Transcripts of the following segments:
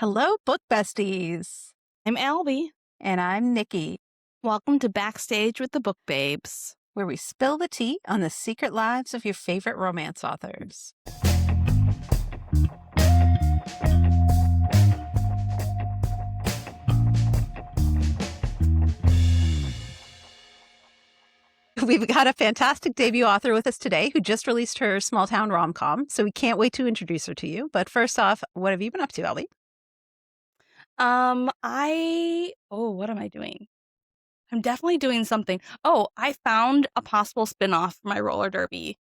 Hello, book besties. I'm Albie. And I'm Nikki, Welcome to Backstage with the Book Babes. where we spill the tea on the secret lives of your favorite romance authors. We've got a fantastic debut author with us today who just released her small town rom-com, so we can't wait to introduce her to you. But first off, what have you been up to, Albie? What am I doing? I'm definitely doing something. Oh, I found a possible spin-off for my roller derby,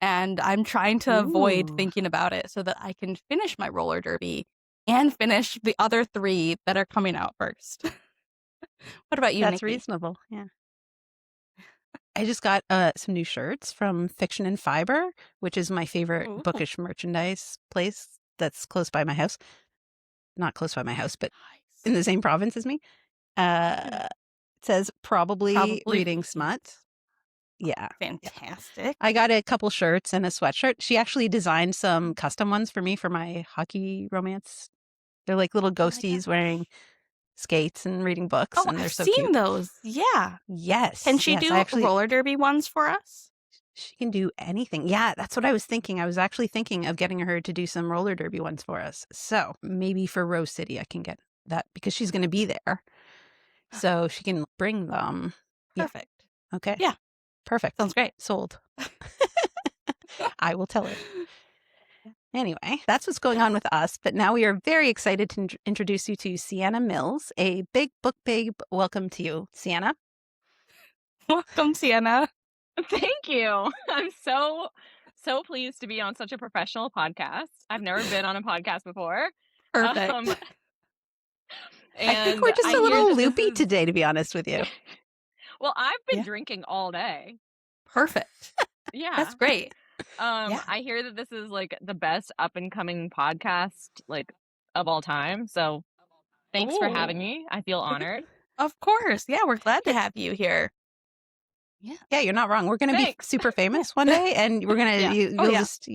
and I'm trying to avoid Ooh. thinking about it so that I can finish my roller derby and finish the other 3 that are coming out first. What about you, That's Nikki? reasonable, yeah. I just got some new shirts from Fiction and Fiber, which is my favorite Ooh. bookish merchandise place that's close by my house. Not close by my house, but in the same province as me. It says probably reading smut. Yeah. Fantastic. I got a couple shirts and a sweatshirt. She actually designed some custom ones for me for my hockey romance. They're like little ghosties wearing skates and reading books, Oh, and they're I've so seen cute. those. Yeah. Yes. Can she yes, do roller derby ones for us? she can do anything. Yeah, that's what I was thinking. I was actually thinking of getting her to do some roller derby ones for us. So maybe for Rose City, I can get that because she's going to be there. So she can bring them. Perfect. Yeah. Okay. Yeah. Perfect. Sounds great. Sold. I will tell her. Anyway, that's what's going on with us. But now we are very excited to introduce you to Sienna Mills, a big book babe. Welcome to you, Sienna. Welcome, Sienna. Thank you. I'm so pleased to be on such a professional podcast. I've never been on a podcast before. Perfect. I think we're just a little loopy today, to be honest with you. Well, I've been drinking all day. Perfect. Yeah. That's great. I hear that this is like the best up and coming podcast like of all time. So thanks for having me. I feel honored. Of course. Yeah, we're glad to have you here. Yeah, you're not wrong. We're going to be super famous one day, and we're going to, you'll just,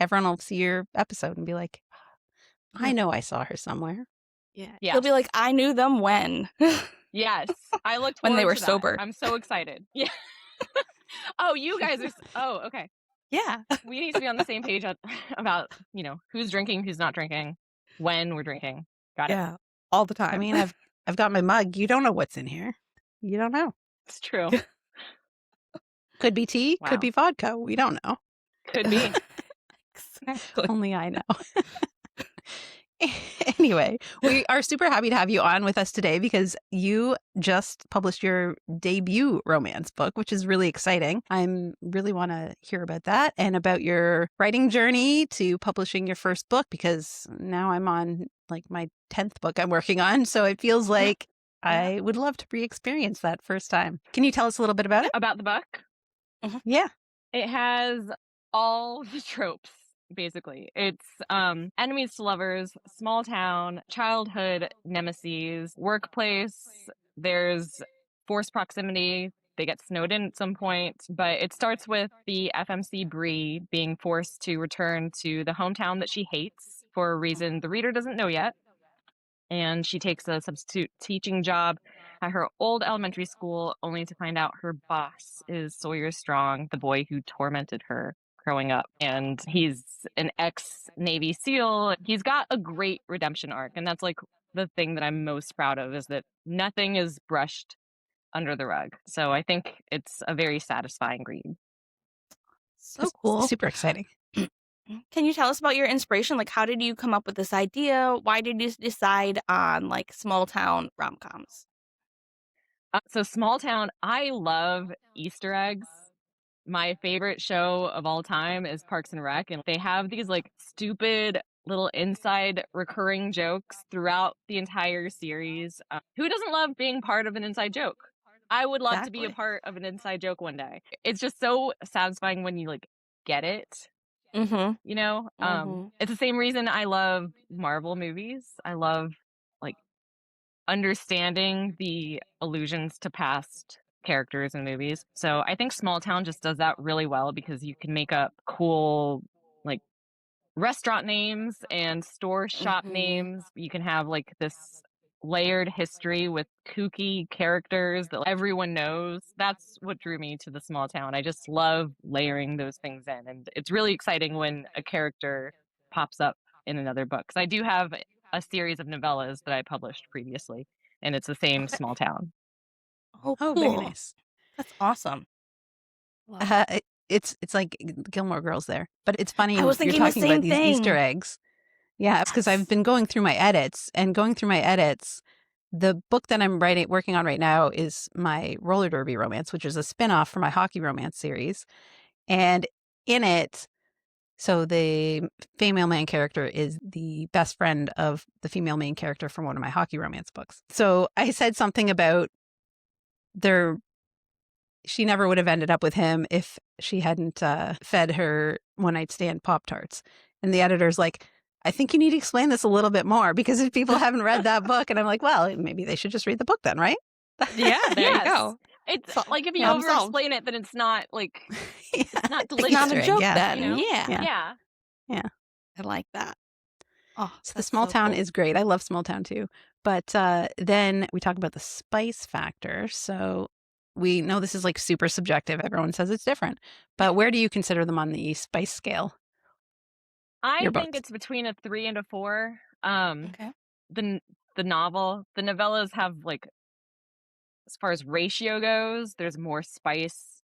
everyone will see your episode and be like, I know I saw her somewhere. Yeah. You'll be like, I knew them when. Yes. I looked when they were to that. sober. I'm so excited. Yeah. Oh, you guys are. Oh, okay. Yeah. We need to be on the same page about, who's drinking, who's not drinking, when we're drinking. Got it. Yeah. All the time. I mean, I've got my mug. You don't know what's in here. You don't know. It's true. Could be tea. Wow. Could be vodka. We don't know. Could be. Exactly. Only I know. Anyway, we are super happy to have you on with us today because you just published your debut romance book, which is really exciting. I really want to hear about that and about your writing journey to publishing your first book, because now I'm on like my 10th book I'm working on. So it feels like I would love to re-experience that first time. Can you tell us a little bit about it? About the book? Mm-hmm. Yeah. It has all the tropes. Basically, it's enemies to lovers, small town, childhood nemesis, workplace. There's forced proximity. They get snowed in at some point, but it starts with the FMC Bree being forced to return to the hometown that she hates for a reason the reader doesn't know yet. And she takes a substitute teaching job at her old elementary school, only to find out her boss is Sawyer Strong, the boy who tormented her growing up. And he's an ex-Navy SEAL. He's got a great redemption arc. And that's like the thing that I'm most proud of, is that nothing is brushed under the rug. So I think it's a very satisfying read. So cool. Super exciting. Can you tell us about your inspiration? Like, how did you come up with this idea? Why did you decide on like small town rom-coms? So small town, I love Easter eggs. My favorite show of all time is Parks and Rec, and they have these like stupid little inside recurring jokes throughout the entire series. Who doesn't love being part of an inside joke? I would love to be a part of an inside joke one day. It's just so satisfying when you like get it. Mm-hmm. It's the same reason I love Marvel movies. I love like understanding the allusions to past characters in movies. So I think Small Town just does that really well, because you can make up cool like restaurant names and store shop Mhm. names. You can have like this layered history with kooky characters that everyone knows. That's what drew me to the small town. I just love layering those things in. And it's really exciting when a character pops up in another book. Because I do have a series of novellas that I published previously, and it's the same Okay. small town. Oh, Oh, very cool. nice. That's awesome. Love it. It's like Gilmore Girls there, but it's funny I was you're thinking the talking about same these Easter thing. eggs. Yeah, because I've Yes. been going through my edits and going through my edits. The book that I'm working on right now is my roller derby romance, which is a spinoff from my hockey romance series. And in it, so the female main character is the best friend of the female main character from one of my hockey romance books. So I said something about their she never would have ended up with him if she hadn't fed her one night stand Pop Tarts. And the editor's like, I think you need to explain this a little bit more because if people haven't read that book, and I'm like, well, maybe they should just read the book then, right? Yeah, there you Yes. go. It's So, like if you problem over solved. explain it, then it's not like Yeah, it's not the It's not delicious. a Easter egg, joke yeah, then. You know? Yeah. yeah, Yeah. yeah. I like that. Oh, So the that's small so town cool. is great. I love small town too. But then we talk about the spice factor. So we know this is like super subjective. Everyone says it's different. But where do you consider them on the spice scale? I Your think books. it's between a 3 and a 4. Okay. The the novel, the novellas have like as far as ratio goes, there's more spice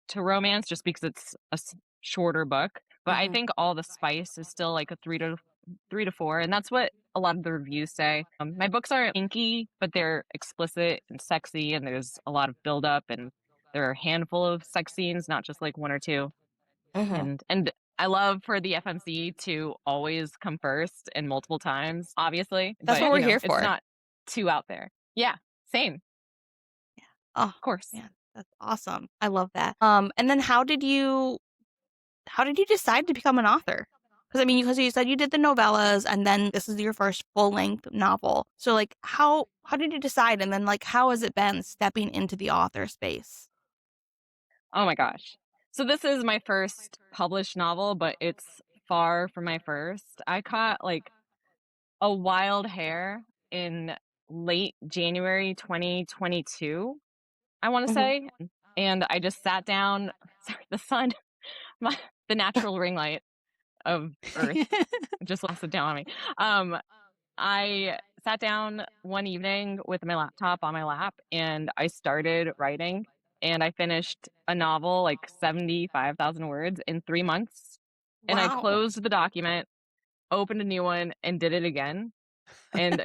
to romance just because it's a shorter book. But I Mhm. think all the spice is still like a 3 to 4, and that's what a lot of the reviews say. My books aren't kinky, but they're explicit and sexy, and there's a lot of buildup, and there are a handful of sex scenes, not just like one or two. Mhm. And I love for the FMC to always come first and multiple times, obviously, That's what but we're you know, here it's for. not too out there. Yeah, same, Oh, of course. man, that's awesome. I love that. And then how did you decide to become an author? Because I mean, because you said you did the novellas, and then this is your first full length novel. So like, how did you decide? And then like, how has it been stepping into the author space? Oh my gosh. So this is my first published novel, but it's far from my first. I caught like a wild hair in late January 2022, I want to Mhm. say. And I just sat down, sorry, the sun, my, the natural ring light of Earth just lasted down on me. Um, I sat down one evening with my laptop on my lap and I started writing, and I finished a novel like 75,000 words in 3 months. And I Wow. closed the document, opened a new one, and did it again and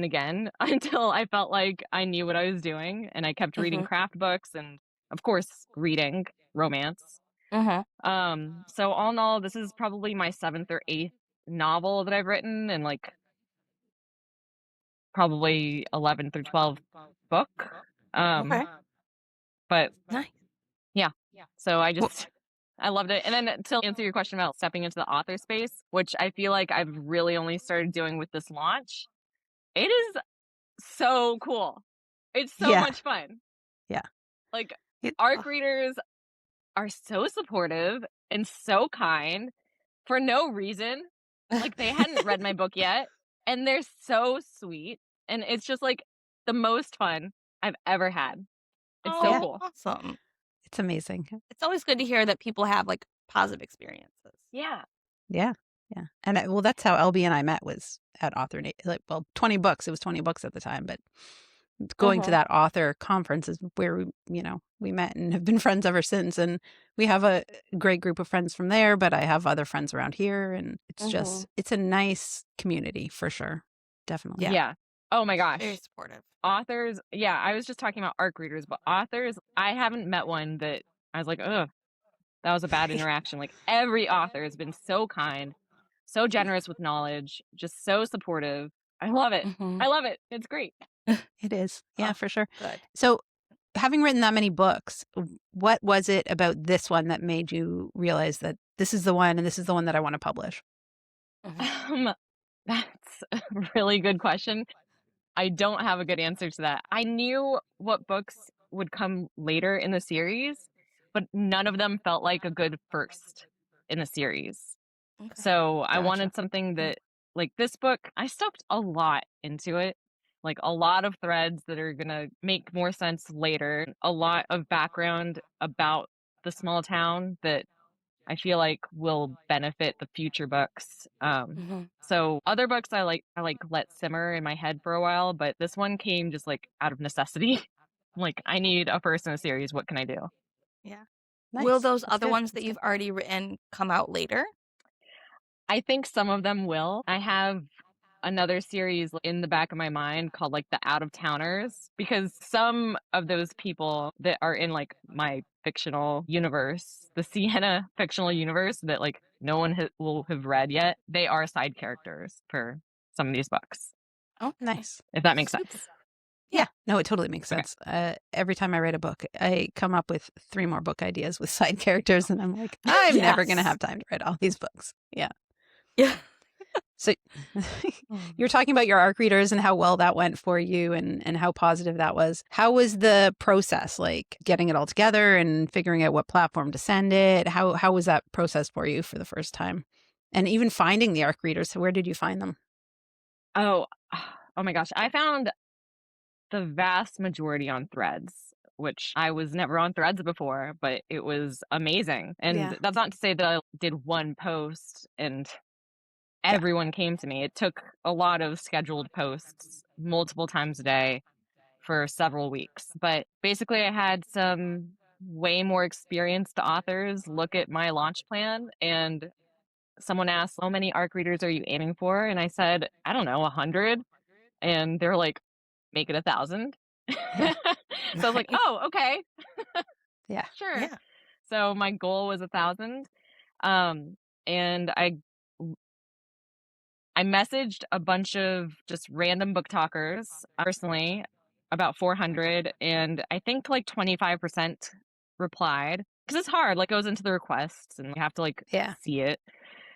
again until I felt like I knew what I was doing. And I kept reading Mhm. craft books and, of course, reading romance. Mhm. So all in all, this is probably my seventh or eighth novel that I've written, and like probably 11 through 12 book. Um, Okay. but Nice. yeah, so I Well, just I loved it. And then to answer your question about stepping into the author space, which I feel like I've really only started doing with this launch, it is so cool. It's so yeah, much fun. yeah. Like It, Oh. ARC readers are so supportive and so kind for no reason. Like they hadn't read my book yet, and they're so sweet, and it's just like the most fun I've ever had. It's so yeah, Oh, cool. awesome. it's amazing. It's always good to hear that people have like positive experiences. Yeah. Yeah, yeah. And well, that's how LB and I met was at Author like, well, 20 books. It was 20 books at the time, but going to Mhm. that author conference is where we met and have been friends ever since. And we have a great group of friends from there, but I have other friends around here, and Mhm. it's a nice community for sure. Definitely. Yeah. Yeah. Oh my Very gosh. supportive. Authors, yeah, I was just talking about ARC readers, but authors, I haven't met one that I was like, ugh, that was a bad interaction. Like every author has been so kind, so generous with knowledge, just so supportive. I love it. Mhm. I love it. It's great. It is. Yeah, Oh, for sure. good. So, having written that many books, what was it about this one that made you realize that this is the one and this is the one that I want to publish? Mhm. That's a really good question. I don't have a good answer to that. I knew what books would come later in the series, but none of them felt like a good first in the series. Okay. So I Gotcha. wanted something that, like this book, I stuffed a lot into it. Like a lot of threads that are going to make more sense later, a lot of background about the small town that I feel like will benefit the future books. Mhm. So other books I let simmer in my head for a while, but this one came just like out of necessity. Like I need a first in a series. What can I do? Yeah. Will Nice. those That's other good. ones That's that good. you've already written come out later? I think some of them will. I have another series in the back of my mind called like the out of towners because some of those people that are in like my fictional universe, the Sienna fictional universe that like no one will have read yet, they are side characters for some of these books, Okay. Nice. if that makes Super. sense. Yeah. No, it totally makes Okay. sense. Every time I write a book, I come up with 3 more book ideas with side characters, and I'm like, I'm never going to Yes. have time to write all these books. Yeah. Yeah. So you're talking about your ARC readers and how well that went for you and how positive that was. How was the process, like getting it all together and figuring out what platform to send it? How was that process for you for the first time? And even finding the ARC readers, where did you find them? Oh, oh my gosh. I found the vast majority on Threads, which I was never on Threads before, but it was amazing. And Yeah. that's not to say that I did one post and Yeah. everyone came to me. It took a lot of scheduled posts multiple times a day for several weeks. But basically, I had some way more experienced authors look at my launch plan, and someone asked, how many ARC readers are you aiming for? And I said, I don't know, 100. And they're like, make it 1,000. Yeah. So I was like, Nice. oh, okay, Yeah. sure. Yeah. So my goal was 1,000. And I messaged a bunch of just random book talkers personally, about 400, and I think like 25% replied because it's hard. Like goes into the requests, and you have to like Yeah. see it.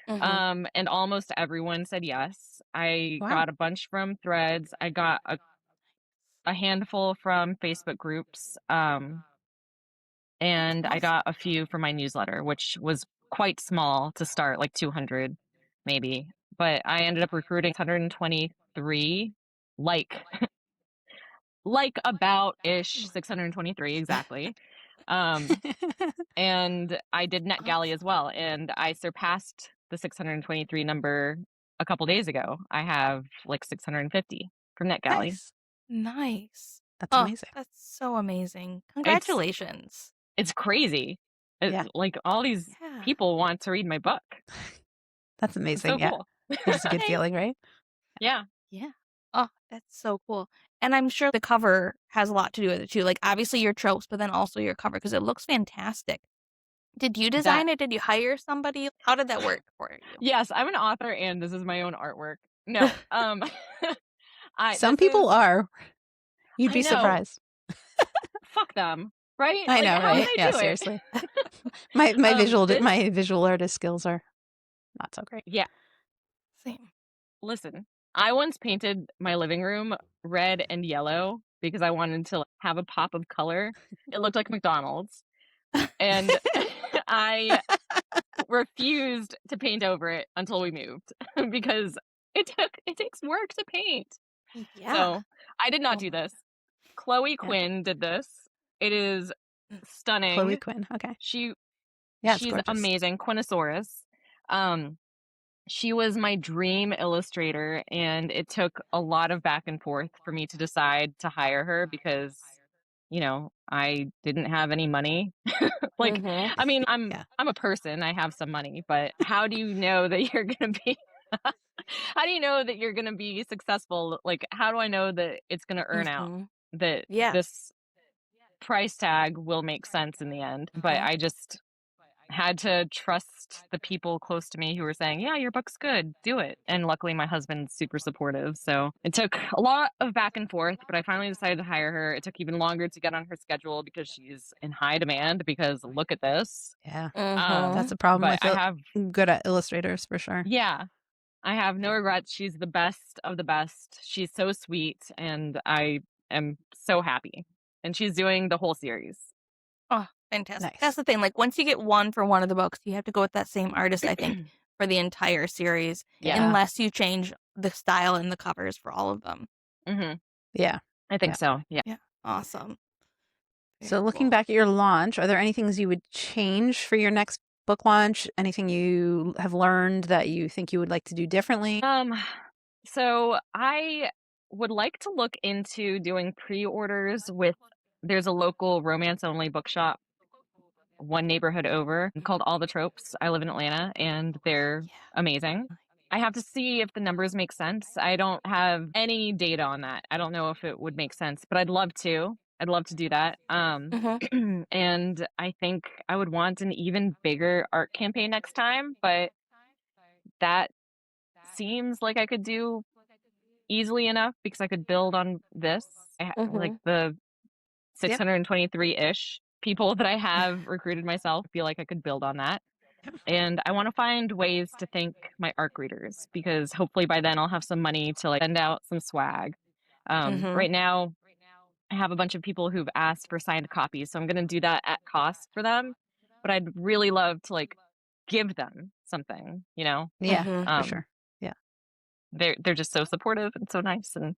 Mhm. And almost everyone said yes. I Wow. got a bunch from Threads. I got a handful from Facebook groups. And I Awesome. got a few for my newsletter, which was quite small to start, like 200 maybe. But I ended up recruiting 123, like like about ish 623 exactly. Um, and I did NetGalley as Awesome. well, and I surpassed the 623 number a couple days ago. I have like 650 from NetGalley. Nice. Nice. That's Oh, amazing. that's so amazing. It's Congratulations. it's crazy. Yeah. Like all these Yeah. people want to read my book. That's It's so amazing. Yeah. cool. It is a good Thank feeling, right? Yeah. Yeah. Oh, that's so cool. And I'm sure the cover has a lot to do with it too. Like obviously your tropes, but then also your cover because it looks fantastic. Did you That design it? Did you hire somebody? How did that work for you? yes, I'm an author and this is my own artwork. No. I Some this people is are. You'd I be know. surprised. Fuck them. Right? I Like know, how would right? I Yeah, do it? seriously. My This visual artist skills are not so great. yeah, Same. listen. I once painted my living room red and yellow because I wanted to have a pop of color. It looked like McDonald's. And I refused to paint over it until we moved because it takes work to paint. Yeah. So I did not Oh do my this. Chloe Yeah. Quinn did this. It is god. Chloe stunning. Quinn. Okay. She Yeah, it's she's gorgeous. amazing. Quinnosaurus. Um, she was my dream illustrator, and it took a lot of back and forth for me to decide to hire her because I didn't have any money. Like, Mhm. I mean, Yeah. I'm a person, I have some money, but how do you know that you're gonna be how do you know that you're gonna be successful? Like, how do I know that it's gonna earn out? Mhm. That Yeah. this price tag will make sense in the end? But Mhm. I just had to trust the people close to me who were saying, "Yeah, your book's good. Do it." And luckily my husband's super supportive. So it took a lot of back and forth, but I finally decided to hire her. It took even longer to get on her schedule because she's in high demand because look at this. Yeah. That's Mhm. a problem But with good at illustrators for sure. yeah, I have no Yeah. regrets. She's the best of the best. She's so sweet and I am so happy. And she's doing the whole series. Oh, fantastic. That's Nice. the thing. Like once you get one for one of the books, you have to go with that same artist, I think, for the entire series, Yeah. unless you change the style and the covers for all of them. Mm-hmm. Yeah. I think Yeah. so. Yeah. Yeah, awesome. So Very looking cool. back at your launch, are there any things you would change for your next book launch? Anything you have learned that you think you would like to do differently? So I would like to look into doing pre-orders with, there's a local romance-only bookshop one neighborhood over called All the Tropes. I live in Atlanta and they're amazing. I have to see if the numbers make sense. I don't have any data on that. I don't know if it would make sense, but I'd love to. I'd love to do that. And I think I would want an even bigger art campaign next time, but that seems like I could do easily enough because I could build on this. Like the 623-ish people that I have recruited myself, feel like I could build on that. And I want to find ways to thank my ARC readers because hopefully by then I'll have some money to like send out some swag. Right now, I have a bunch of people who've asked for signed copies, so I'm going to do that at cost for them. But I'd really love to like give them something, you know? Yeah, for Um, sure. Yeah. they're just so supportive and so nice, and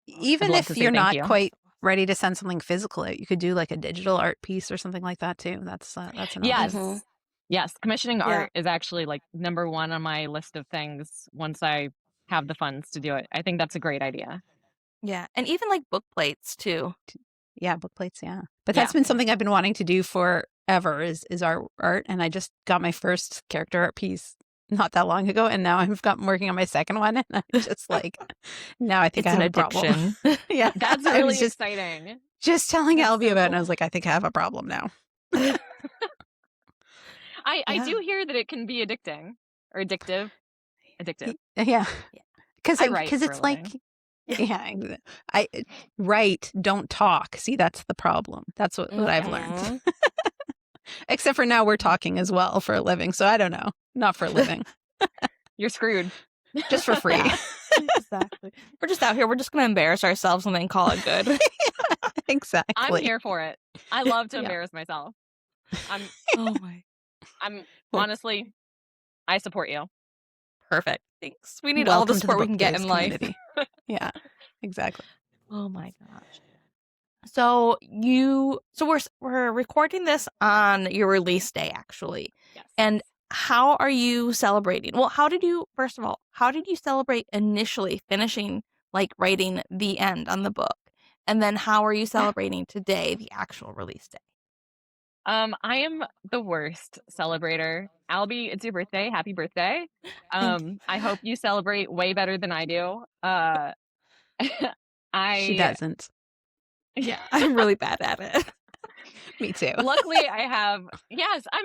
I'd Even love to if say you're thank not you. quite ready to send something physical out, you could do like a digital art piece or something like that too. That's an Yes. option. Yes, commissioning Yeah. art is actually like number one on my list of things once I have the funds to do it. I think that's a great idea. Yeah, and even like book plates too. Yeah, book plates, yeah. But Yeah. that's been something I've been wanting to do forever is our art. And I just got my first character art piece not that long ago, and now I'm working on my second one, and I'm just like, now I think I It's have an a problem. addiction. Yeah, That's I was really just exciting. telling That's Albie so about it, and I cool. was like, I think I have a problem now. I Yeah. do hear that it can be addicting or addictive. Addictive. Yeah, because I write for a it's like, living. yeah, I write, don't talk. See, that's the problem. That's what I've learned. Except for now we're talking as well for a living, so I don't know. Not for a living, You're screwed. just for free. Yeah, exactly. We're just out here. We're just going to embarrass ourselves and then call it good. Exactly. I'm here for it. I love to Yeah. embarrass myself. I'm Oh my. Well, honestly, I support you. Perfect. Thanks. We need all the welcome to the support we book can get biz in life. community. Yeah, exactly. Oh my gosh. So we're recording this on your release day actually. Yes. And how are you celebrating? Well, first of all, how did you celebrate initially finishing like writing the end on the book? And then how are you celebrating today, the actual release day? I am the worst celebrator. Albie, it's your birthday. Happy birthday. I hope you celebrate way better than I do. She doesn't. Yeah, I'm really bad at it. Me too. Luckily I have, yes, I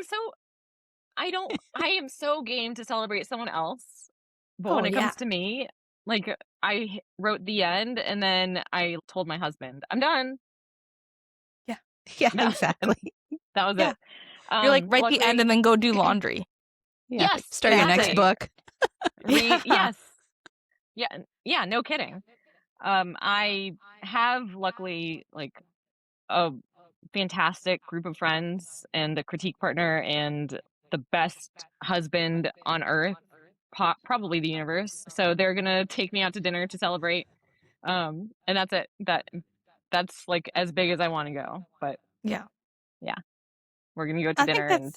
am so game to celebrate someone else. But when it comes to me, like I wrote the end and then I told my husband, I'm done. Yeah, No. exactly. That was Yeah. it. You're like, write luckily, the end and then go do laundry. Yeah. Yes, Start your next exactly. book. Yeah. Yes. Yeah, no kidding. I have luckily like a fantastic group of friends and a critique partner and the best husband on earth, probably the universe. So they're gonna take me out to dinner to celebrate. And that's it. That's like as big as I want to go. But Yeah. we're gonna go to I dinner think and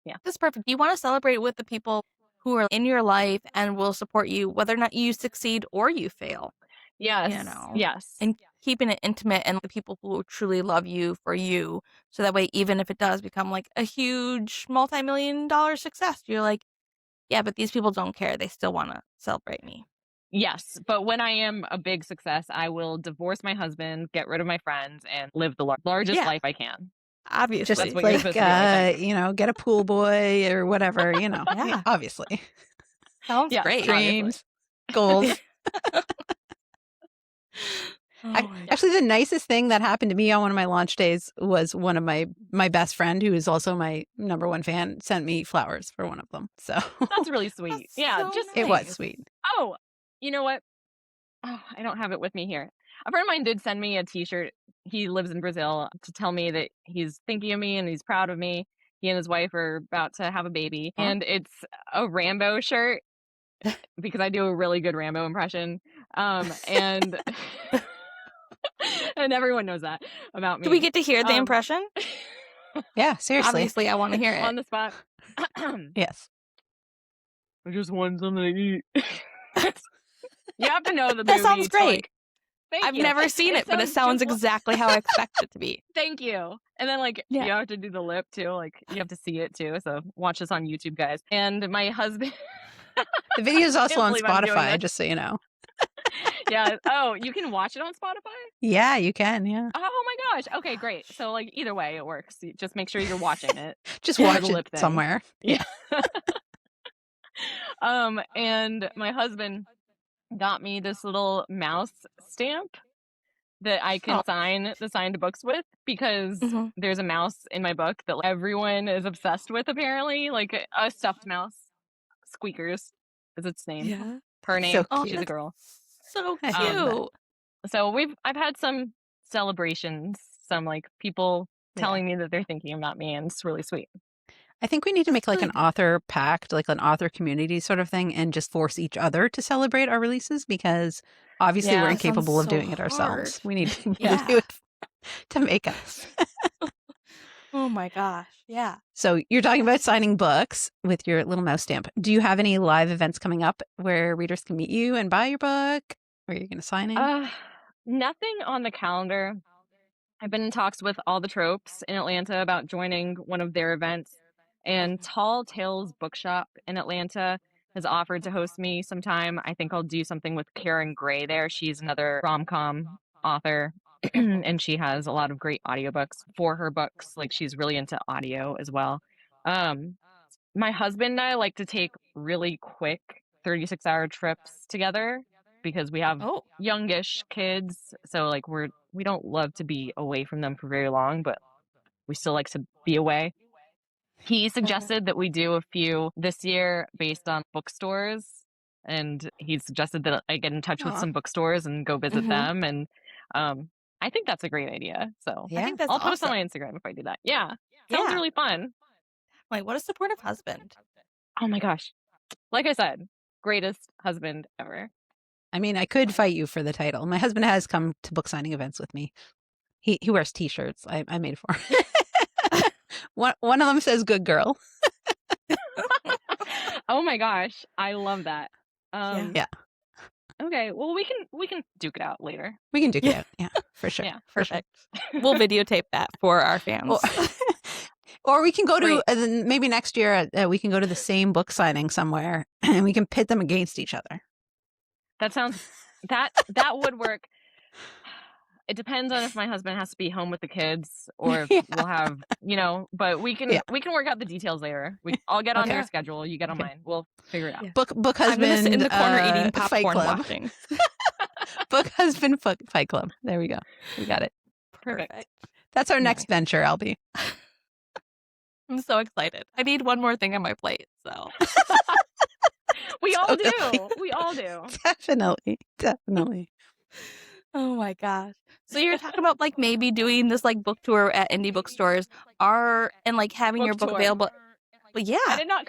yeah. that's perfect. You want to celebrate with the people who are in your life and will support you, whether or not you succeed or you fail. Yes. You know. Yes. And keeping it intimate and the people who truly love you for you. So that way, even if it does become like a huge multi-million-dollar success, you're like, yeah, but these people don't care. They still want to celebrate me. Yes, but when I am a big success, I will divorce my husband, get rid of my friends, and live the largest life I can. Obviously. Just what you're like, supposed to do, I think. get a pool boy or whatever, Yeah. obviously. Sounds Yes, great. Dreams, goals. Actually, the nicest thing that happened to me on one of my launch days was one of my best friend, who is also my number one fan, sent me flowers for one of them. So That's really sweet. That's Yeah, so just it was nice. sweet. oh, you know what? Oh, I don't have it with me here. A friend of mine did send me a T-shirt. He lives in Brazil to tell me that he's thinking of me and he's proud of me. He and his wife are about to have a baby, and it's a Rambo shirt because I do a really good Rambo impression. And and everyone knows that about me. Do we get to hear the impression? Yeah, seriously. Obviously, I want to hear it. On the spot. Yes. I just want something to eat. You have to know the movie. That sounds great. I've never seen it, but it sounds exactly how I expect it to be. Thank you. And then you have to do the lip too. You have to see it too. So watch this on YouTube, guys. And my husband. The video is also on Spotify, just so you know. Yeah. Oh, you can watch it on Spotify? Yeah, you can. Yeah. Oh my gosh. Okay, great. So either way, it works. You just make sure you're watching it. Just watch it somewhere. Yeah. And my husband got me this little mouse stamp that I can sign the signed books with because there's a mouse in my book that everyone is obsessed with, apparently. Like a stuffed mouse. Squeakers is its name. Yeah. Her name. So She's a girl. So cute. So I've had some celebrations, some people telling me that they're thinking about me, and it's really sweet. I think we need to make an author pact, like an author community sort of thing, and just force each other to celebrate our releases because obviously we're incapable of doing it ourselves. We need to do it to make us. Oh my gosh. Yeah. So you're talking about signing books with your little mouse stamp. Do you have any live events coming up where readers can meet you and buy your book? Or are you going to sign in? Nothing on the calendar. I've been in talks with all the tropes in Atlanta about joining one of their events. And Tall Tales Bookshop in Atlanta has offered to host me sometime. I think I'll do something with Karen Gray there. She's another rom-com author, and she has a lot of great audiobooks for her books. She's really into audio as well. My husband and I like to take really quick 36-hour trips together because we have youngish kids. So we don't love to be away from them for very long, but we still like to be away. He suggested that we do a few this year based on bookstores, and he suggested that I get in touch with some bookstores and go visit them. And I think that's a great idea. So I think that's I'll post on my Instagram if I do that. Yeah. Sounds really fun. What a supportive husband. Oh my gosh. Like I said, greatest husband ever. I mean, I could fight you for the title. My husband has come to book signing events with me. He wears T-shirts. I made for him. One of them says "Good girl." Oh my gosh, I love that. Yeah. Okay, well we can duke it out later. We can duke it out. Yeah, for sure. Yeah, perfect. We'll videotape that for our fans. Or we can go to maybe next year. We can go to the same book signing somewhere, and we can pit them against each other. That sounds that would work. It depends on if my husband has to be home with the kids or if we'll have, but we can work out the details later. I'll get on your schedule. You get on mine. We'll figure it out. Yeah. Book husband. I'm gonna sit in the corner eating popcorn watching. Book husband fight club. There we go. We got it. Perfect. That's our next venture, Albie. I'm so excited. I need one more thing on my plate. So we all do. We all do. Definitely. Oh my gosh. So you're talking about maybe doing this book tour at indie bookstores and having your book available. But yeah. I did not.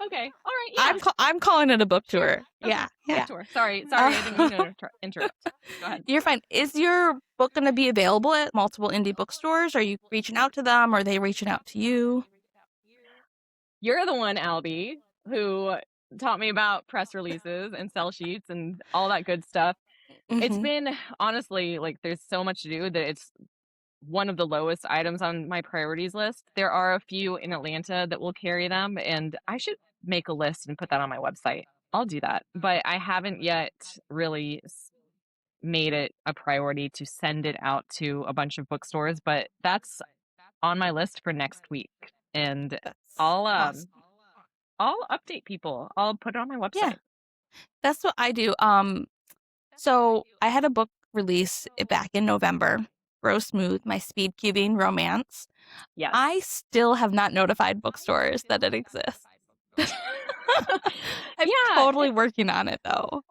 Okay. All right. Yeah. I'm calling it a book tour. Okay. Yeah. Book tour. Sorry. I didn't mean to interrupt. Go ahead. You're fine. Is your book going to be available at multiple indie bookstores? Are you reaching out to them? Or are they reaching out to you? You're the one, Albie, who taught me about press releases and sell sheets and all that good stuff. It's been, honestly, there's so much to do that it's one of the lowest items on my priorities list. There are a few in Atlanta that will carry them, and I should make a list and put that on my website. I'll do that. But I haven't yet really made it a priority to send it out to a bunch of bookstores, but that's on my list for next week. And I'll update people. I'll put it on my website. Yeah. That's what I do. So I had a book release back in November, Grow Smooth, my speed cubing romance. Yes. I still have not notified bookstores that it exists. I'm totally working on it though.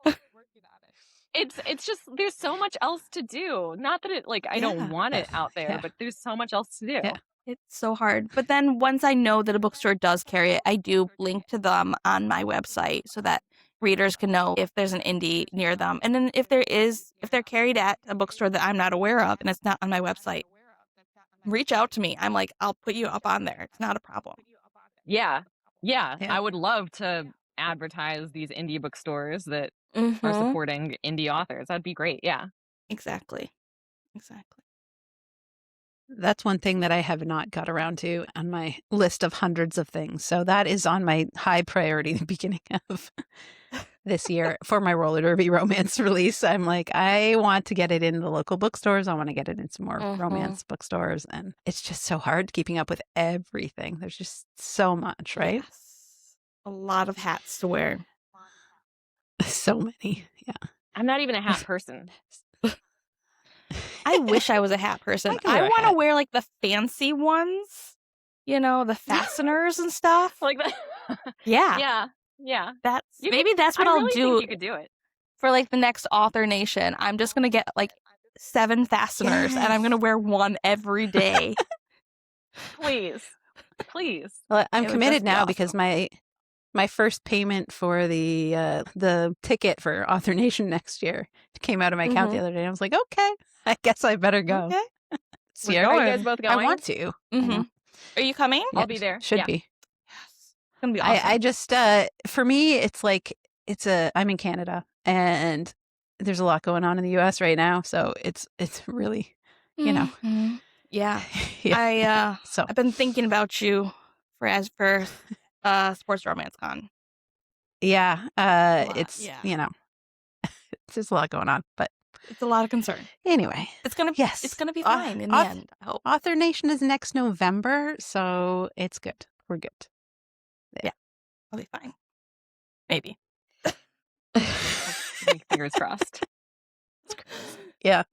It's just there's so much else to do. Not that it I don't want it out there, but there's so much else to do. It's so hard. But then once I know that a bookstore does carry it, I do link to them on my website so that readers can know if there's an indie near them. And then if they're carried at a bookstore that I'm not aware of and it's not on my website, reach out to me. I'm like, I'll put you up on there. It's not a problem. Yeah. Yeah. Yeah. I would love to advertise these indie bookstores that are Mm-hmm. supporting indie authors. That'd be great. Yeah. Exactly. That's one thing that I have not got around to on my list of hundreds of things. So that is on my high priority the beginning of this year for my roller derby romance release. I'm like, I want to get it in the local bookstores. I want to get it in some more romance bookstores. And it's just so hard keeping up with everything. There's just so much, right? Yes. A lot of hats to wear. So many. Yeah. I'm not even a hat person. I wish I was a hat person. I want to wear like the fancy ones, the fasteners and stuff. Like that. Yeah. Yeah. That's what I'll do. Think you could do it for like the next Author Nation. I'm just gonna get like 7 fasteners and I'm gonna wear one every day. Please. Well, I'm committed now because my first payment for the ticket for Author Nation next year came out of my account the other day. I was like, okay, I guess I better go. Okay. Sierra, are you guys both going? I want to. Mm-hmm. Are you coming? I'll be there. Should be. Yes. It's gonna be awesome. I just for me, it's like I'm in Canada and there's a lot going on in the US right now, so it's really, Yeah. yeah. I've been thinking about you for Sports Romance Con. Yeah. It's there's a lot going on, but it's a lot of concern. Anyway, it's gonna be fine in the end. I hope. Author Nation is next November, so it's good. We're good. Yeah, I'll be fine. Maybe. Fingers crossed. Yeah.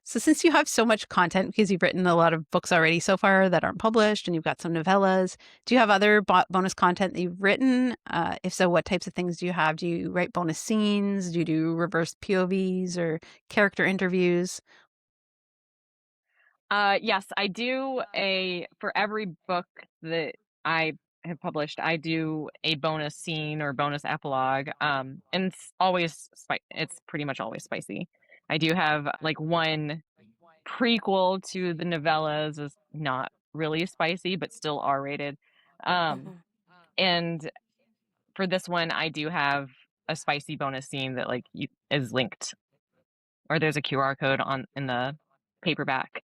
So since you have so much content, because you've written a lot of books already so far that aren't published, and you've got some novellas, do you have other bonus content that you've written? If so, what types of things do you have? Do you write bonus scenes? Do you do reverse POVs or character interviews? Yes, I do for every book that I have published, I do a bonus scene or bonus epilogue. And it's always it's pretty much always spicy. I do have like one prequel to the novellas is not really spicy, but still R-rated. And for this one, I do have a spicy bonus scene that like is linked, or there's a QR code in the paperback.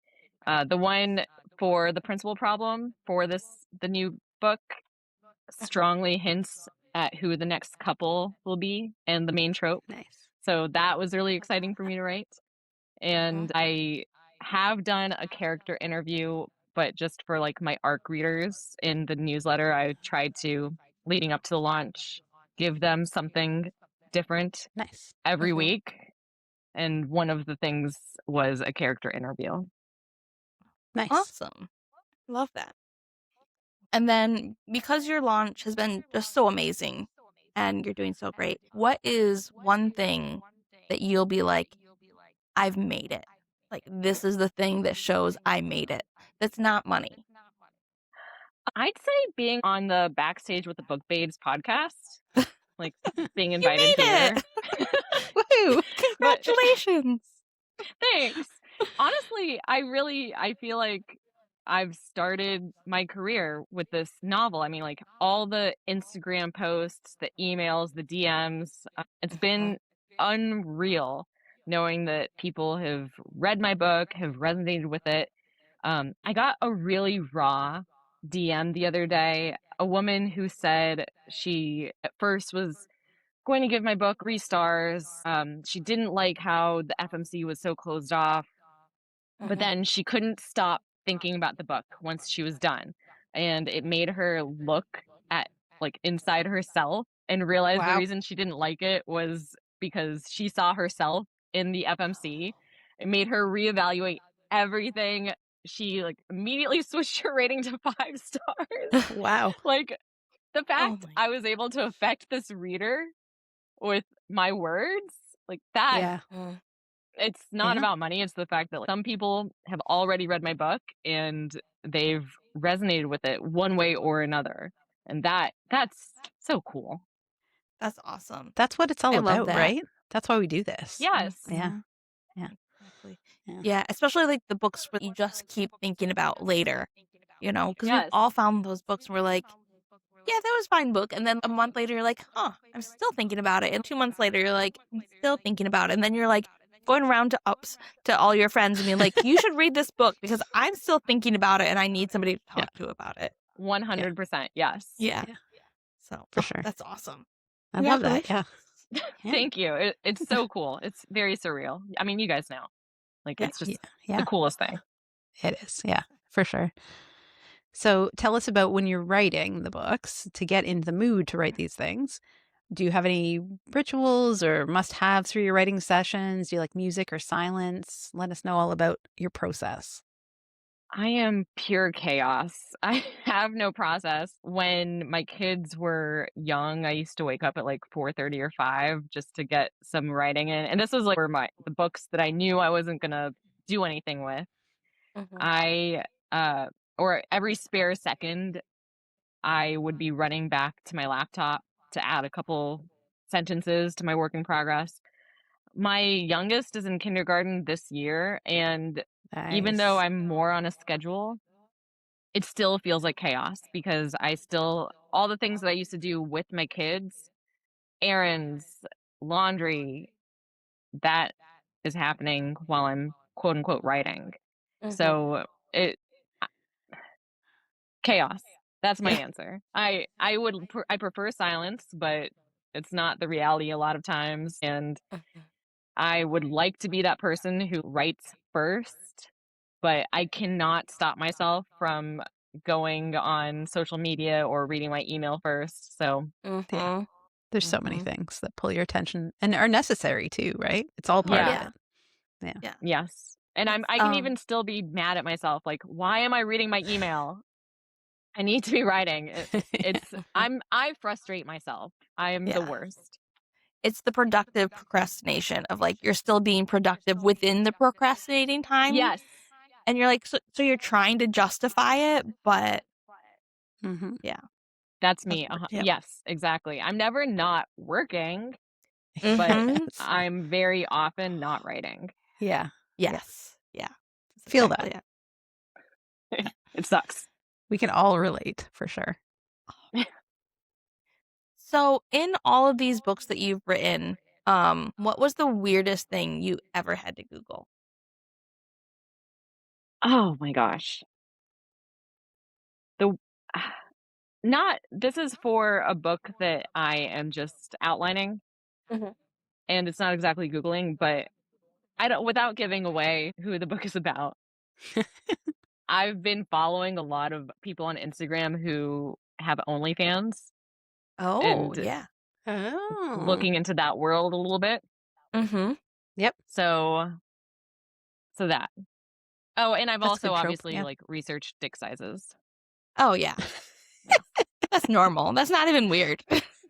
The one for the principal problem for the new book strongly hints at who the next couple will be and the main trope. Nice. So that was really exciting for me to write. And I have done a character interview, but just for like my ARC readers in the newsletter, I tried to, leading up to the launch, give them something different every week. And one of the things was a character interview. Nice. Awesome. Love that. And then because your launch has been just so amazing and you're doing so great, what is one thing that you'll be like, I've made it? Like, this is the thing that shows I made it. That's not money. I'd say being on the Backstage with the Book Babes podcast, like being invited here. Woohoo! Congratulations. Thanks. Honestly, I feel like I've started my career with this novel. I mean, like all the Instagram posts, the emails, the DMs, it's been unreal knowing that people have read my book, have resonated with it. I got a really raw DM the other day, a woman who said she at first was going to give my book 3 stars. She didn't like how the FMC was so closed off, but then she couldn't stop thinking about the book once she was done. And it made her look at like inside herself and realize the reason she didn't like it was because she saw herself in the FMC. It made her reevaluate everything. She like immediately switched her rating to 5 stars. Wow. Like the fact I was able to affect this reader with my words, like that It's not Yeah. about money. It's the fact that some people have already read my book and they've resonated with it one way or another. And that's so cool. That's awesome. That's what it's all I love about, that. right? That's why we do this. Yes. Yeah. Mhm. Yeah. Exactly. Yeah. Yeah, especially like the books where you just keep thinking about later, because we've Yes. all found those books where we're like, yeah, that was a fine book. And then a month later, you're like, huh, I'm still thinking about it. And 2 months later, you're like, I'm still thinking about it. And then you're like going around to ups to all your friends and being like, you should read this book because I'm still thinking about it and I need somebody to Yeah. talk to about it. 100%. Yes. Yeah. Yeah. So For sure. that's awesome. I love that. Yeah. Congratulations. Yeah. Thank you. It's so cool. It's very surreal. I mean, you guys know. Like, Yeah. it's just Yeah. the Yeah. coolest thing. It is. Yeah. For sure. So tell us about when you're writing the books to get into the mood to write these things. Do you have any rituals or must-haves for your writing sessions? Do you like music or silence? Let us know all about your process. I am pure chaos. I have no process. When my kids were young, I used to wake up at like 4:30 or 5 just to get some writing in. And this was like where the books that I knew I wasn't gonna do anything with. Mhm. I uh or every spare second I would be running back to my laptop to add a couple sentences to my work in progress. My youngest is in kindergarten this year, and even though Nice. I'm more on a schedule, it still feels like chaos because all the things that I used to do with my kids, errands, laundry, that is happening while I'm quote unquote writing. Mhm. So it chaos. That's my Yeah. answer. I prefer silence, but it's not the reality a lot of times, and Mhm. I would like to be that person who writes first, but I cannot stop myself from going on social media or reading my email first. So, Yeah. Mhm. There's so many Mhm. things that pull your attention and are necessary too, right? It's all part of yeah, Yeah. it. Yeah. Yeah. yes. And It's I can even still be mad at myself like, why am I reading my email? I need to be writing. Mhm. I frustrate myself. I am the Yeah. worst. It's the productive procrastination of like you're still being productive within the procrastinating time, Yes. and you're like, so you're trying to justify it, but Hmm. yeah, That's that's me. yep. Yes, exactly. I'm never not working, but Mhm. Yes. I'm very often not writing. Yeah. Yeah. Yes. Yeah. That's Feel that. exactly it. It sucks. We can all relate for sure. So, in all of these books that you've written, what was the weirdest thing you ever had to Google? Oh my gosh. The not this is for a book that I am just outlining Mhm. and it's not exactly googling, but I don't without giving away who the book is about. I've been following a lot of people on Instagram who have OnlyFans Oh, and yeah. Oh. looking into that world a little bit. Mhm. Yep. So that. Oh, and I've That's a also good trope. obviously Yeah. like researched dick sizes. Oh, yeah. Yeah. That's normal. That's not even weird.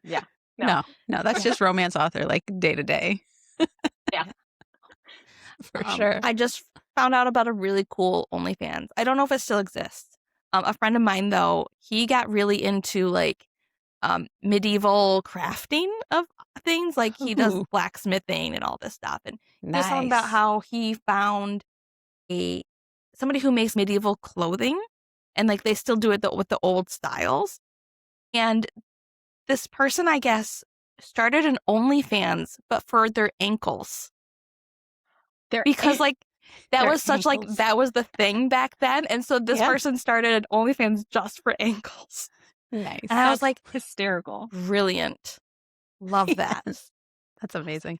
Yeah. No. No, no, that's Yeah. just romance author, like day to day, Yeah. Yeah. for sure. I just found out about a really cool OnlyFans. I don't know if it still exists. A friend of mine, though, he got really into like medieval crafting of things. Like he does Ooh, blacksmithing and all this stuff. And he was talking about nice. how he found a somebody who makes medieval clothing, and like they still do it with the old styles. And this person, I guess, started an OnlyFans, but for their ankles There because like that Their was such like ankles. that was the thing back then. And so this Yeah, person started an OnlyFans just for ankles. And I nice. was that's like, hysterical. brilliant. Love that. Yes, that's amazing.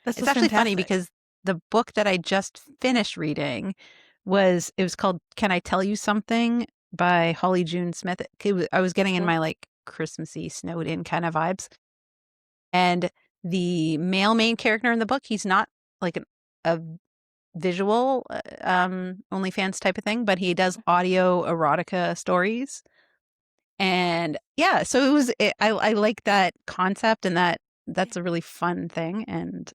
This It's was actually funny fantastic. because the book that I just finished reading was called "Can I Tell You Something" by Holly June Smith. I was getting in Mhm. my like Christmassy, snowed in kind of vibes, and the male main character in the book, he's not like a visual OnlyFans type of thing, but he does audio erotica stories. And yeah, so I like that concept, and that's a really fun thing. And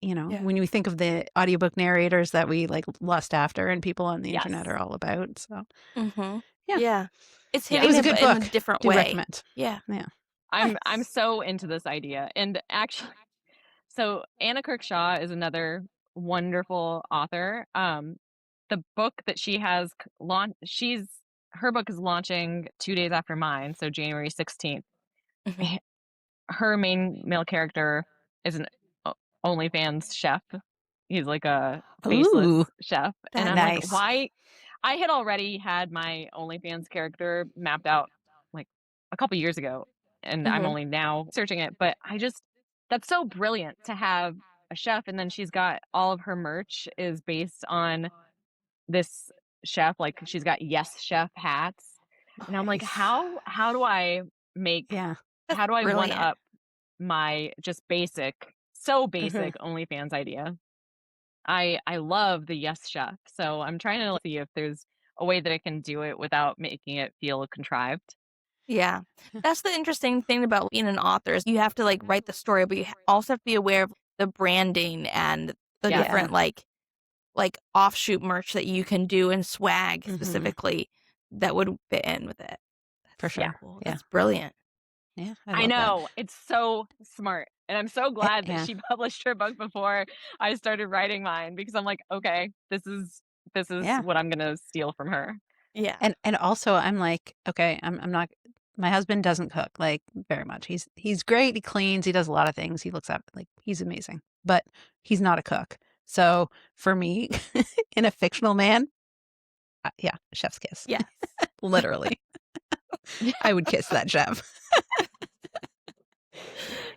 Yeah. when we think of the audiobook narrators that we like lust after and people on the internet Yes. are all about. So Mm-hmm. yeah, Yeah. It's it Yeah. hitting was a it, good but in a book. different Do way. recommend. Yeah. Yeah. I'm Nice. so into this idea. And actually, so Anna Kirkshaw is another wonderful author. The book that she has launched, her book is launching 2 days after mine, so January 16th. Mhm. Her main male character is an OnlyFans chef. He's like a faceless Ooh, chef. And That's I'm like, nice. why? I had already had my OnlyFans character mapped out like a couple years ago, and I'm Mhm. only now searching it. But that's so brilliant to have a chef. And then she's got all of her merch is based on this chef. Like she's got Yes Chef hats. And I'm like, Nice. how do I make, Yeah. That's how do I one brilliant. up my just Hmm. basic OnlyFans idea? I love the Yes Chef, so I'm trying to see if there's a way that I can do it without making it feel contrived. Yeah. That's the interesting thing about being an author is you have to like write the story, but you also have to be aware of the branding and the Yes. different Yeah. like offshoot merch that you can do and swag Hmm. specifically that would fit in with it. For That's so Yeah. sure. cool. Yeah. That's brilliant. Yeah. I I love that. know. It's so smart. And I'm so glad that Yeah. she published her book before I started writing mine because I'm like, okay, this is Yeah. what I'm going to steal from her. Yeah. And also I'm like, okay, I'm not my husband doesn't cook like very much. He's great, he cleans, he does a lot of things. He looks up like he's amazing. But he's not a cook. So for me, in a fictional man, yeah, chef's kiss. Yes. Literally. I would kiss that chef.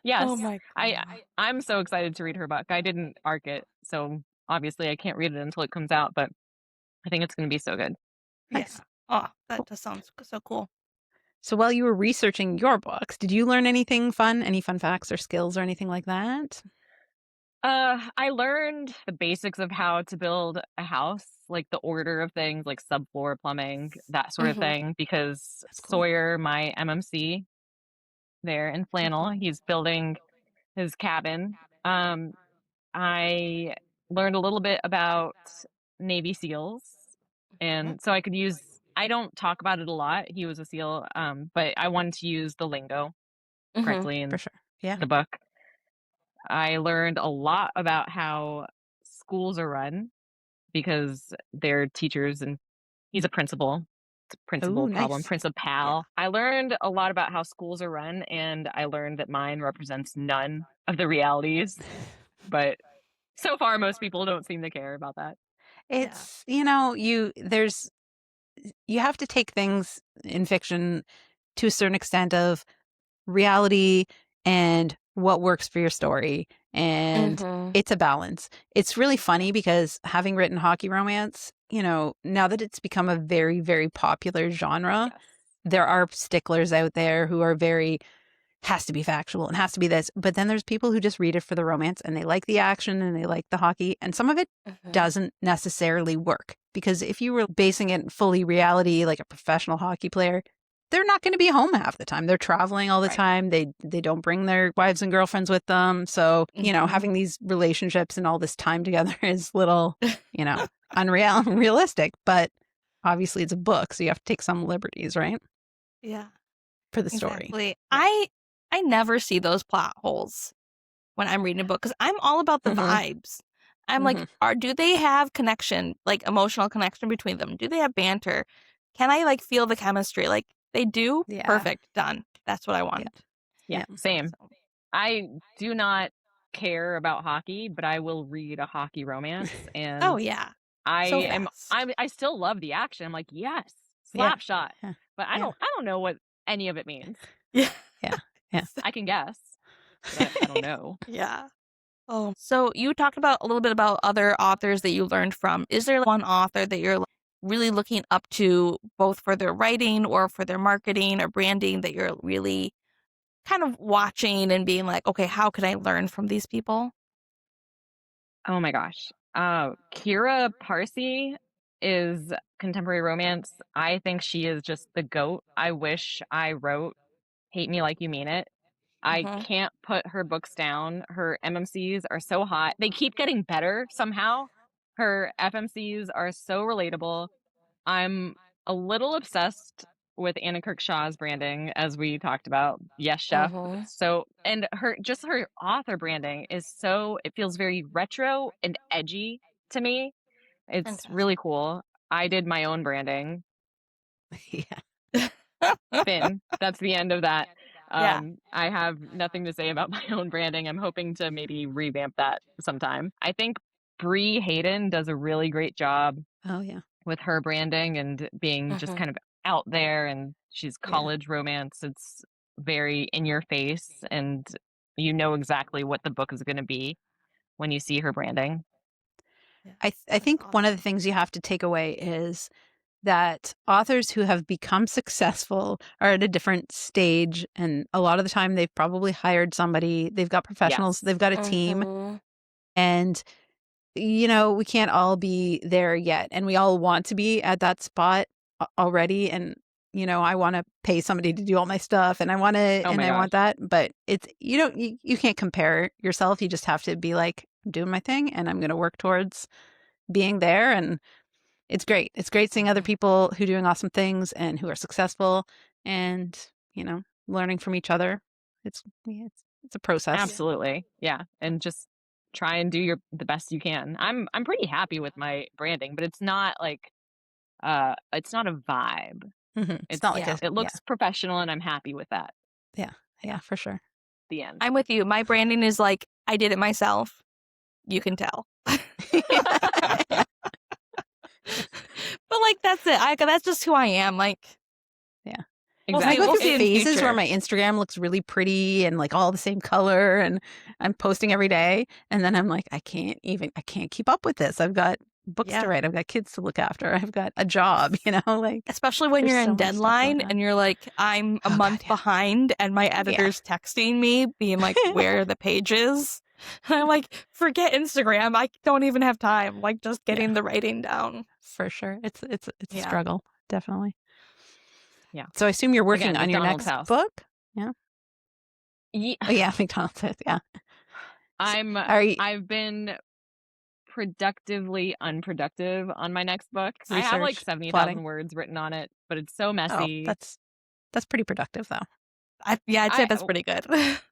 Yes. Oh my I god. I'm so excited to read her book. I didn't arc it, so obviously I can't read it until it comes out, but I think it's going to be so good. Yeah. Nice. Oh, that Cool. just sounds so cool. So while you were researching your books, did you learn anything fun? Any fun facts or skills or anything like that? I learned the basics of how to build a house, like the order of things, like subfloor plumbing, that sort of Mhm. thing, because That's cool. Sawyer, my MMC there in Flannel, Mhm. he's building his cabin. Um, I learned a little bit about Navy SEALs, Mhm. and so I could use. I don't talk about it a lot. He was a SEAL, but I wanted to use the lingo Mhm. correctly For in sure. Yeah. the book. I learned a lot about how schools are run because they're teachers and he's a principal. It's a Oh, principal problem, nice. Yeah. principal. I learned a lot about how schools are run, and I learned that mine represents none of the realities. But so far, most people don't seem to care about that. Yeah. It's, you have to take things in fiction to a certain extent of reality and what works for your story. And Mhm. it's a balance. It's really funny because having written hockey romance, now that it's become a very, very popular genre, Yes. there are sticklers out there who are very has to be factual and has to be this. But then there's people who just read it for the romance and they like the action and they like the hockey. And some of it Mhm. doesn't necessarily work because if you were basing it fully reality, like a professional hockey player, they're not going to be home half the time. They're traveling all the Right. time. They don't bring their wives and girlfriends with them. So, Mhm. having these relationships and all this time together is little, unrealistic. But obviously it's a book, so you have to take some liberties, right? Yeah. For the story. Exactly. Yeah. I never see those plot holes when I'm reading a book because I'm all about the Hmm. vibes. I'm like, Hmm. do they have connection, like emotional connection between them? Do they have banter? Can I like feel the chemistry? Like they do? Yeah. Perfect. Done. That's what I Yeah. want. Yeah. Yeah. Same. So I do not care about hockey, but I will read a hockey romance, oh and yeah. I So am. fast. I still love the action. I'm like, yes, Yeah. slap shot, Yeah. but I Yeah. don't know what any of it means. Yeah. Yeah. Yeah. I can guess, but I don't know. Yeah. Oh. So you talked about a little bit about other authors that you learned from. Is there one author that you're really looking up to both for their writing or for their marketing or branding that you're really kind of watching and being like, okay, how can I learn from these people? Oh my gosh. Kira Parsi is contemporary romance. I think she is just the goat. I wish I wrote Hate Me Like You Mean It. I Mhm. can't put her books down. Her MMCs are so hot. They keep getting better somehow. Her FMCs are so relatable. I'm a little obsessed with Anna Kirkshaw's branding, as we talked about. Yes, chef. Mhm. So, and her author branding is so, it feels very retro and edgy to me. It's really Fantastic. cool. I did my own branding. Yeah. Finn, that's the end of that. Yeah. I have nothing to say about my own branding. I'm hoping to maybe revamp that sometime. I think Bree Hayden does a really great job Oh, yeah. with her branding and being just Mhm. kind of out there, and she's Yeah. college romance. It's very in your face, and you know exactly what the book is going to be when you see her branding. Yeah. I That's think one of the awesome. things you have to take away is that authors who have become successful are at a different stage, and a lot of the time they've probably hired somebody, they've got professionals, Yes. they've got a team, Mhm. and we can't all be there yet, and we all want to be at that spot already, and I want to pay somebody to do all my stuff, and Oh my I gosh. want that, but it's you can't compare yourself. You just have to be like, I'm doing my thing, and I'm going to work towards being there. And it's great. It's great seeing other Mhm. people who are doing awesome things and who are successful, and learning from each other. It's a process. Yeah. Absolutely. Yeah. And just try and do the best you can. I'm pretty happy with my branding, but it's not like it's not a vibe. It's not like Yeah. It yeah, looks professional and I'm happy with that. yeah, Yeah. yeah, for sure. The end. I'm with you. My branding is like I did it myself. You can tell. Yeah. But like that's it. That's just who I am. Like Yeah. I Exactly. go we'll through see in phases where future. my Instagram looks really pretty and like all the same color, and I'm posting every day, and then I'm like, I can't keep up with this. I've got books to Yeah. write, I've got kids to look after, I've got a job, like Especially when there's you're so in much stuff going deadline on. and you're like, I'm a Oh God, month behind and my yeah. editor's texting me being like, where are the pages? And I'm like, forget Instagram. I don't even have time. Like just Yeah, getting the writing down. for sure. It's a Yeah. struggle, definitely. Yeah. So I assume you're working Again, on your McDonald's next house. book? Yeah. Ye- Oh yeah, McDonald's. Yeah. So, I'm are you I've been productively unproductive on my next book. I have like research, plotting? 70,000 words written on it, but it's so Oh, messy. that's pretty productive though. I'd say I that's pretty good.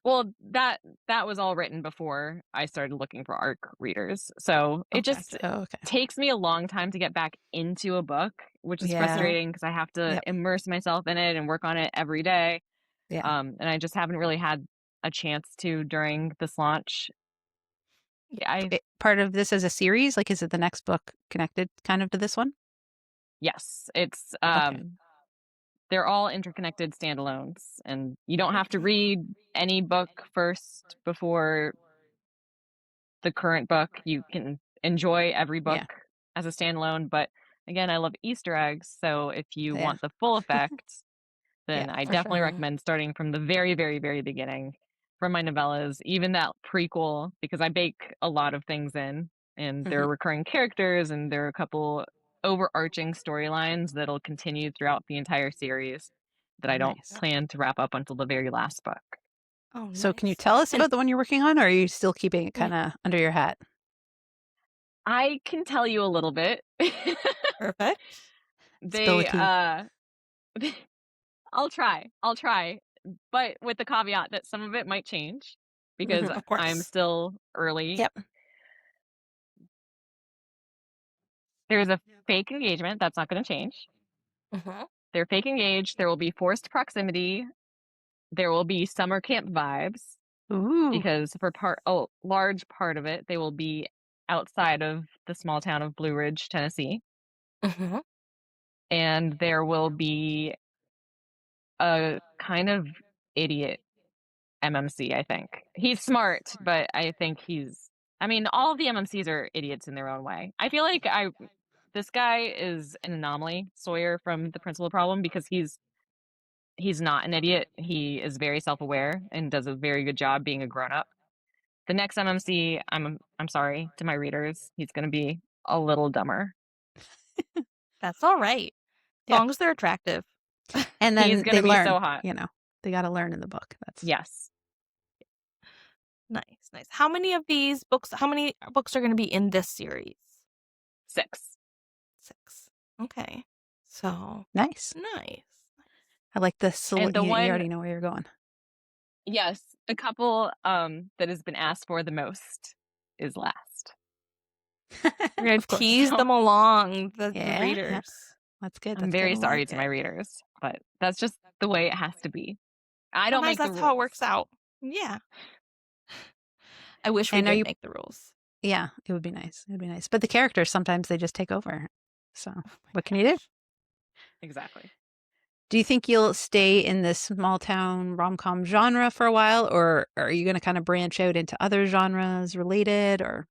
Well, that was all written before I started looking for ARC readers. So it Okay. just Oh, okay. takes me a long time to get back into a book, which is Yeah. frustrating because I have to Yep. immerse myself in it and work on it every day. Yeah. And I just haven't really had a chance to during this launch. I Part of this as a series, like, is it the next book connected kind of to this one? Yes, it's Okay. they're all interconnected standalones, and you don't have to Okay. read any book first before the current book. You can enjoy every book Yeah. as a standalone, but again, I love Easter eggs, so if you Yeah. want the full effect, Yeah, then I for sure. definitely Mhm. recommend starting from the very, very, very beginning from my novellas, even that prequel, because I bake a lot of things in, and there Mhm. are recurring characters, and there are a couple overarching storylines that'll continue throughout the entire series that I don't Nice. plan to wrap up until the very last book. Oh, So can you nice. tell us And about the one you're working on, or are you still keeping it yeah, kinda under your hat? I can tell you a little bit. perfect. Spill the They tea. I'll try, but with the caveat that some of it might change because Of I'm course. still early. Yep. There's a fake engagement that's not going to change. Mhm. They're fake engaged. There will be forced proximity. There will be summer camp vibes Ooh. because for a large part of it, they will be outside of the small town of Blue Ridge, Tennessee, Mhm. and there will be a kind of idiot MMC, I think. He's smart, but I think I mean, all of the MMCs are idiots in their own way. I feel like this guy is an anomaly, Sawyer from The Principal Problem, because he's not an idiot. He is very self-aware and does a very good job being a grown-up. The next MMC, I'm sorry to my readers, he's going to be a little dumber. That's all right. As Yeah. long as they're attractive. And He's then going they to be learn, so hot. they gotta learn in the book. That's Yes. Nice. How many books are going to be in this series? 6. 6. Okay. So, Nice. nice. I like this. And the You one, already know where you're going. yes, the couple that has been asked for the most is last. We're going Of to course. tease So them along, the Yeah. readers. That's good. I'm That's very good. I sorry like to it. my readers, but that's just the way it has to be. I don't Sometimes make the that's how it rules. works out. Yeah. I wish we And are did you? make the rules. Yeah, it would be nice. It would be nice. But the characters sometimes they just take over. So Oh my what can you do? gosh. Exactly. Do you think you'll stay in this small town rom-com genre for a while, or are you going to kind of branch out into other genres related? Or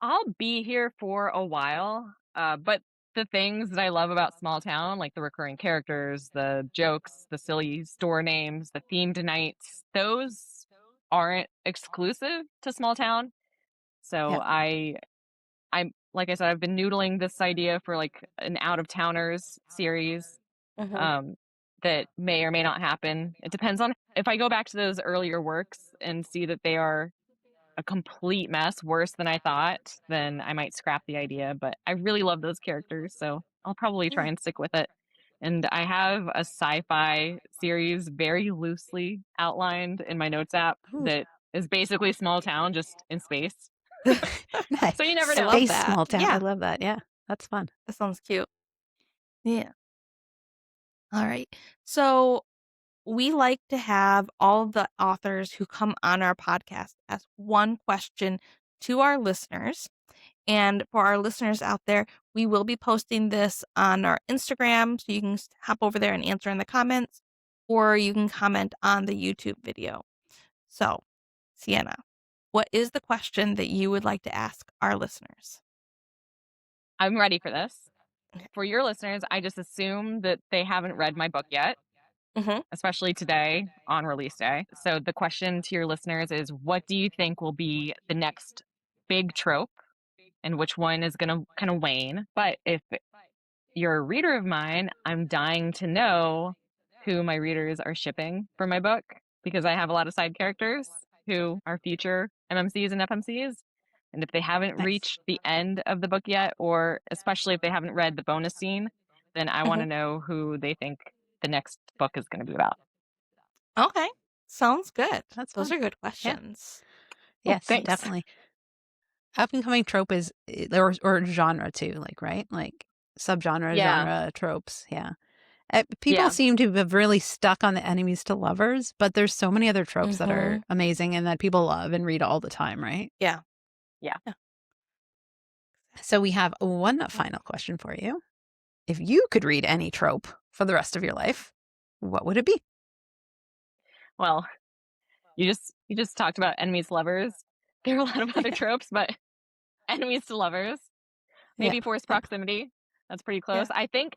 I'll be here for a while, but the things that I love about small town, like the recurring characters, the jokes, the silly store names, the themed nights, those aren't exclusive to small town. So yeah, I'm like I said, I've been noodling this idea for like an out of towners series Mhm. um, that may or may not happen. It depends on if I go back to those earlier works and see that they are a complete mess, worse than I thought, then I might scrap the idea. But I really love those characters, so I'll probably try Yeah. and stick with it. And I have a sci-fi series very loosely outlined in my notes app Ooh, that is basically small town just in space. nice. So you never I know. love Space that. small town. I Yeah. love that. Yeah, that's fun. That sounds cute. Yeah. All right. So we like to have all of the authors who come on our podcast ask one question to our listeners. And for our listeners out there, we will be posting this on our Instagram. So you can hop over there and answer in the comments, or you can comment on the YouTube video. So, Sienna, what is the question that you would like to ask our listeners? I'm ready for this. Okay. For your listeners, I just assume that they haven't read my book yet, Mm-hmm. especially today on release day. So the question to your listeners is, what do you think will be the next big trope and which one is going to kind of wane? But if you're a reader of mine, I'm dying to know who my readers are shipping for my book because I have a lot of side characters who are future MMCs and FMCs. And if they haven't Nice. reached the end of the book yet, or especially if they haven't read the bonus scene, then I want to know who they think the next book is going to be about. Okay. Sounds good. That's Those fun. are good Yeah. questions. Oh, Yes, thanks. definitely. Up and coming trope is or genre too, like right, like subgenre, Yeah. genre, tropes. Yeah. People Yeah. seem to have really stuck on the enemies to lovers, but there's so many other tropes that are Mm-hmm. amazing and that people love and read all the time, right? Yeah. Yeah. So we have one final question for you. If you could read any trope for the rest of your life, what would it be? Well, you just talked about enemies to lovers. There are a lot of other tropes, but enemies to lovers. Yeah. Maybe forced Yeah. proximity. That's pretty Yeah. close. I think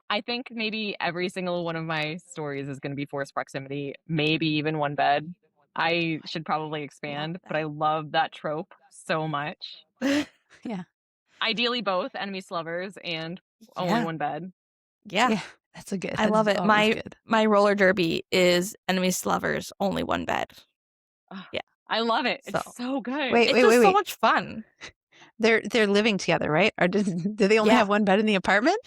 maybe every single one of my stories is going to be forced proximity. Maybe even one bed. I should probably expand, but I love that trope so much. Yeah. Ideally, both enemies to lovers and only Yeah. one bed. Yeah. Yeah. That's a good. I love That's it. always good. My roller derby is enemies to lovers, only one bed. Ugh, Yeah. I love it. It's So so good. Wait, it's wait, just wait, so wait. much fun. They're living together, right? Or do they only Yeah. have one bed in the apartment?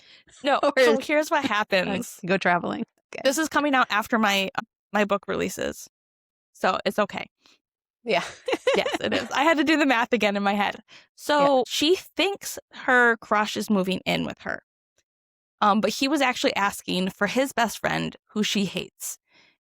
No. Or So is here's what like, happens. go traveling? Okay. This is coming out after my book releases, so it's okay. Yeah. Yes, it is. I had to do the math again in my head. So she thinks her crush is moving in with her. But he was actually asking for his best friend who she hates.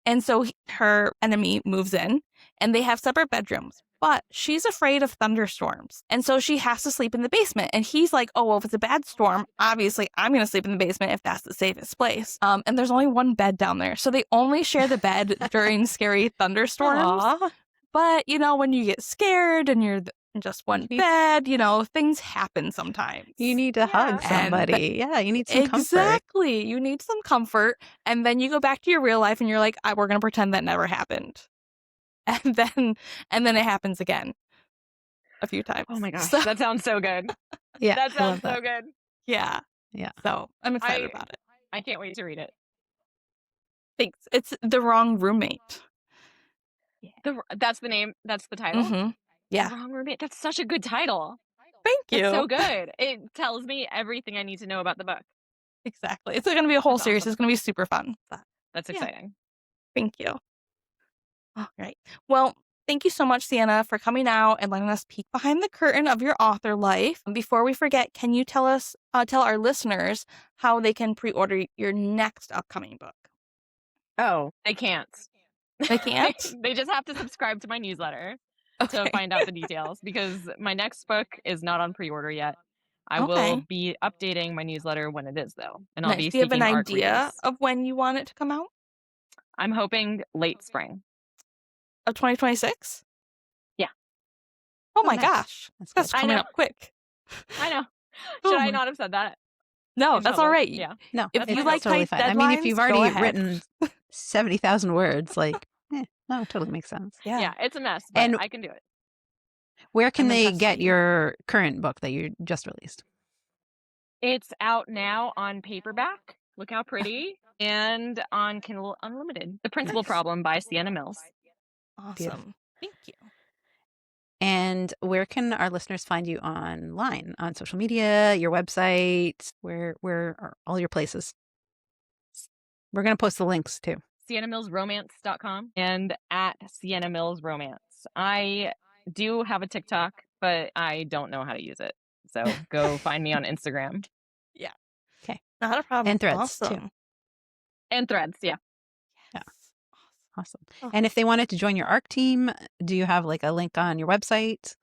And so her enemy moves in and they have separate bedrooms. But she's afraid of thunderstorms. And so she has to sleep in the basement. And he's like, oh, well, if it's a bad storm, obviously I'm going to sleep in the basement if that's the safest place. And there's only one bed down there. So they only share the bed during scary thunderstorms. Aw. But, when you get scared and you're in just one bed, things happen sometimes. You need to hug Yeah. somebody. Yeah, you need some comfort. Exactly. You need some comfort. And then you go back to your real life and you're like, we're going to pretend that never happened. And then it happens again a few times. Oh my gosh, So, that sounds so good. Yeah, That I sounds love so that. good. yeah. Yeah. So I'm excited about it. I can't wait to read it. Thanks. It's The Wrong Roommate. That's the name. That's the title. Mm-hmm. Yeah. The Wrong Roommate. That's such a good title. Thank you. It's so good. It tells me everything I need to know about the book. Exactly. It's going to be a whole That's series. awesome. It's going to be super fun. That's Yeah. exciting. Thank you. All right. Well, thank you so much, Sienna, for coming out and letting us peek behind the curtain of your author life. Before we forget, can you tell our listeners how they can pre-order your next upcoming book? Oh, they can't. They can't? They just have to subscribe to my newsletter Okay. to find out the details, because my next book is not on pre-order yet. I Okay. will be updating my newsletter when it is, though, and I'll Nice. be Do you have an seeking ARC idea readers. of when you want it to come out? I'm hoping late spring. Of 2026? Yeah. Oh my nice. gosh. That's I coming know. up quick. I know. Oh Should I my- not have said that? No, in that's all public? right. Yeah. No, If it's you like totally tight fine. I mean, if deadlines, you've go already ahead. written 70,000 words, like, no, it totally makes sense. Yeah, it's a mess, but And I can do it. where can I'm they impressed get with you. your current book that you just released? It's out now on paperback. Look how pretty. And on Kindle Unlimited. The Principal Nice. Problem by Sienna Mills. Awesome. Beautiful. Thank you. And where can our listeners find you online? On social media, your website? Where are all your places? We're going to post the links too. SiennaMillsRomance.com and at Sienna Mills Romance. I do have a TikTok, but I don't know how to use it. So go find me on Instagram. Yeah. Okay. Not a problem. And Threads, too. Awesome. And Threads, yeah. Yeah. Yes. Awesome. Oh. And if they wanted to join your ARC team, do you have like a link on your website?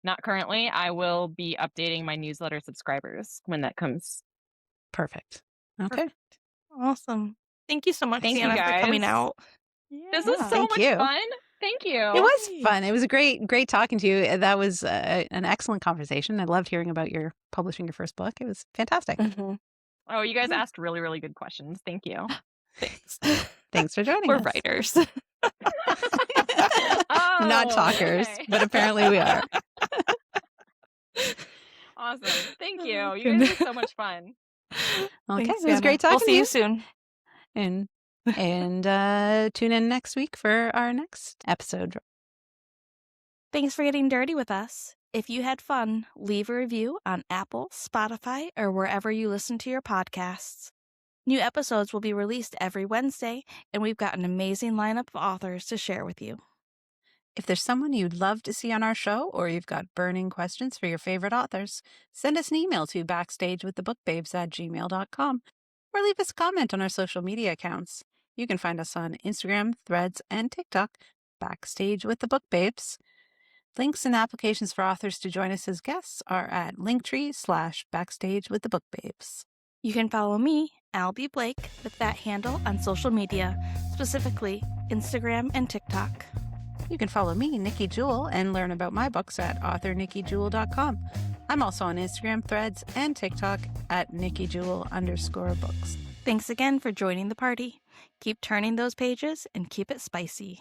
Not currently. I will be updating my newsletter subscribers when that comes. Perfect. Okay. Perfect. Awesome. Thank you so much, Thank you, Sienna, for coming guys. out. This was so Thank much you. fun. Thank you. It was Yay. fun. It was great talking to you. That was an excellent conversation. I loved hearing about your publishing your first book. It was fantastic. Mhm. Oh, you guys asked really, really good questions. Thank you. Thanks. Thanks for joining We're us. writers. Not talkers, okay. but apparently we are. Awesome. Thank you. Oh, You guys are so much fun. Okay. Thanks, It was Sienna. great talking We'll to see you. you soon. And tune in next week for our next episode. Thanks for getting dirty with us. If you had fun, leave a review on Apple, Spotify, or wherever you listen to your podcasts. New episodes will be released every Wednesday, and we've got an amazing lineup of authors to share with you. If there's someone you'd love to see on our show, or you've got burning questions for your favorite authors, send us an email to backstagewiththebookbabes@gmail.com or leave us a comment on our social media accounts. You can find us on Instagram, Threads, and TikTok, Backstage with the Book Babes. Links and applications for authors to join us as guests are at linktree/backstage with the book babes. You can follow me, Albie Blake, with that handle on social media, specifically Instagram and TikTok. You can follow me, Nikki Jewell, and learn about my books at authornikkijewell.com. I'm also on Instagram, Threads, and TikTok at NikkiJewell_books. Thanks again for joining the party. Keep turning those pages and keep it spicy.